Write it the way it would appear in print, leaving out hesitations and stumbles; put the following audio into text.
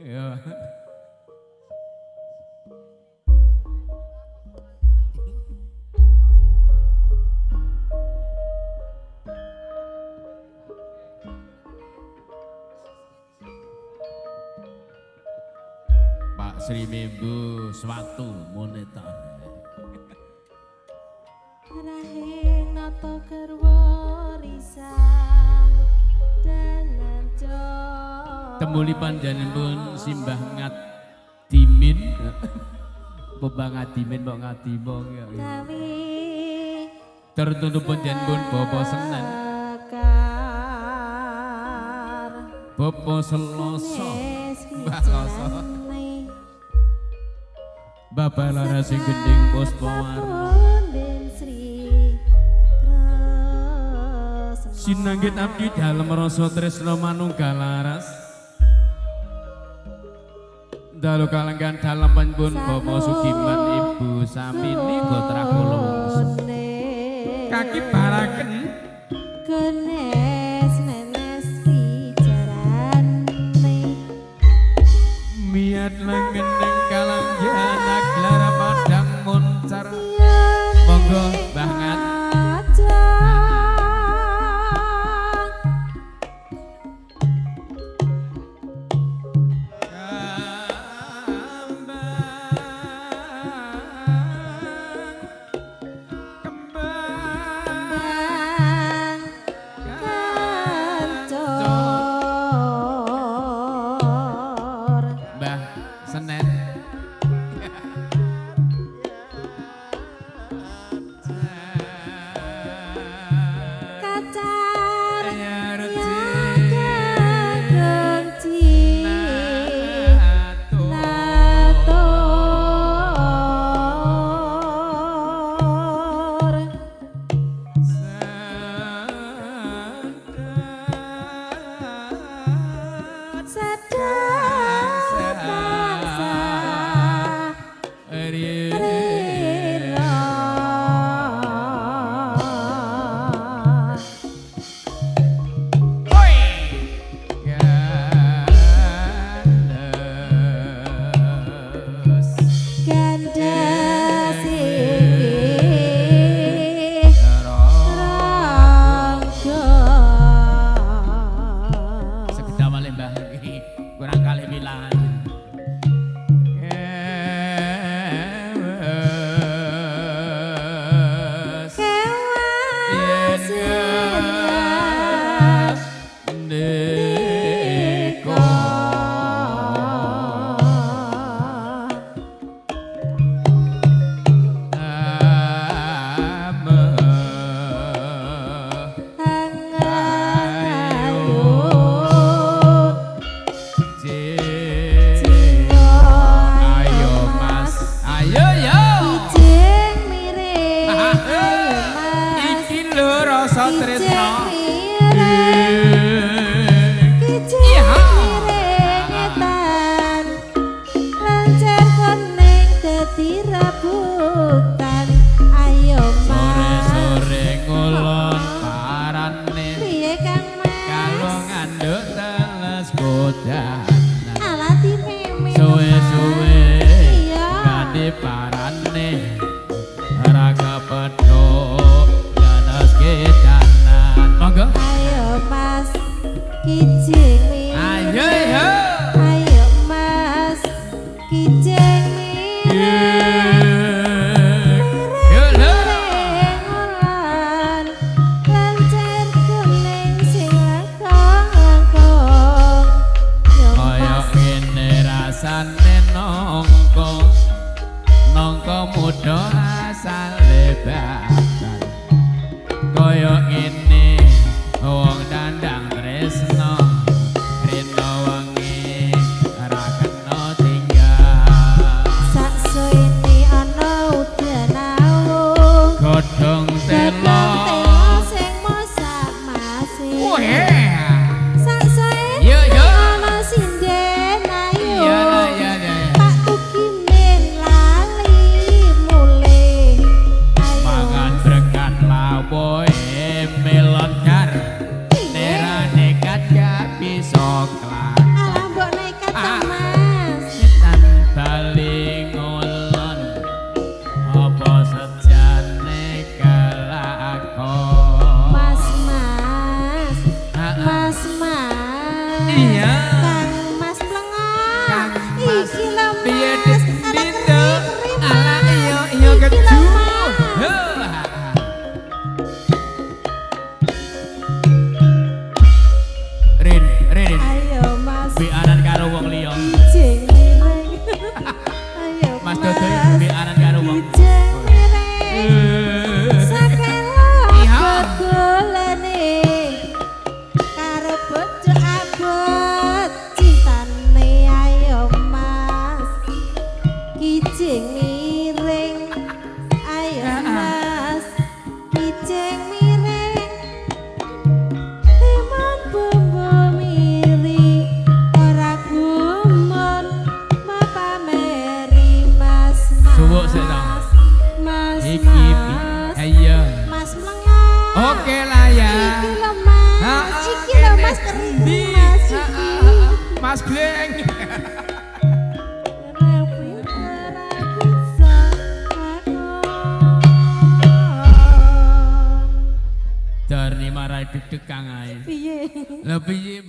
Ya. Pak Sri Membu Swatu Moneta. Rahing nata garwa risang dengan jok Temuli panjenenganipun simbah ngadimin. Bebang ngadimin mbok ngadimong ya. gawi Tertutup panjenenganipun Bapak Senen. sekar Bapak Seloso. Nes Mbak Loso. wijarane Bapak Laras sing gending Puspawarna. Punden Sri Kresna Sinanggit abdi dalem rasa tresna manunggal laras. Dalu kalenggan dalem panjenengan Bapak Sugiman Ibu Samini Gotra Kula. Kaki baraken Genes nenes wijarane miat lengeneng kalanggan aglara padang moncar. Monggo banget. Mbah Senen. Kacar Ya genci nator sedang bangsa kurang kali bilang Rabutan ayo mas sore ngulon parane piye kang mas kalau nganduk teles kodanan alati meme suwe-suwe iya ganti parane raga pedhok ganas kedanan monggo ayo mas kijing mi ayo yo ayo mas kijing mi Ngulan lancar kuning sing langkong-langkong kaya ngene rasane nongko muda asale bakal kaya ngene wong dandang tresno rino wengi ora kena tinggal saksuwene ana udan awu godhong telo sing mosak masih Weh. saksuwene Yo, yo. ana sinden ayu Iya lah, iya, iya. Pak Tukimin lali mulih karo wong liya. Kijing miring. Ayo Mas Dodo iki aran karo wong. Kijing miring. Sakelo Iya. golene karo bojo abot cintane ayo Mas. Kijing miring. Ayo Mas. Kijing miring. Emang bumbu miri ora gumun ma pameri Mas. Suwuk sik ta. Mas. Iki ayo. Mas mlengo. Oke lah ya. Iki lho Mas. Iki lho Mas keren Mas iki. Mas Gleng. Darni marai deg-degan ae. Piye? Lah piye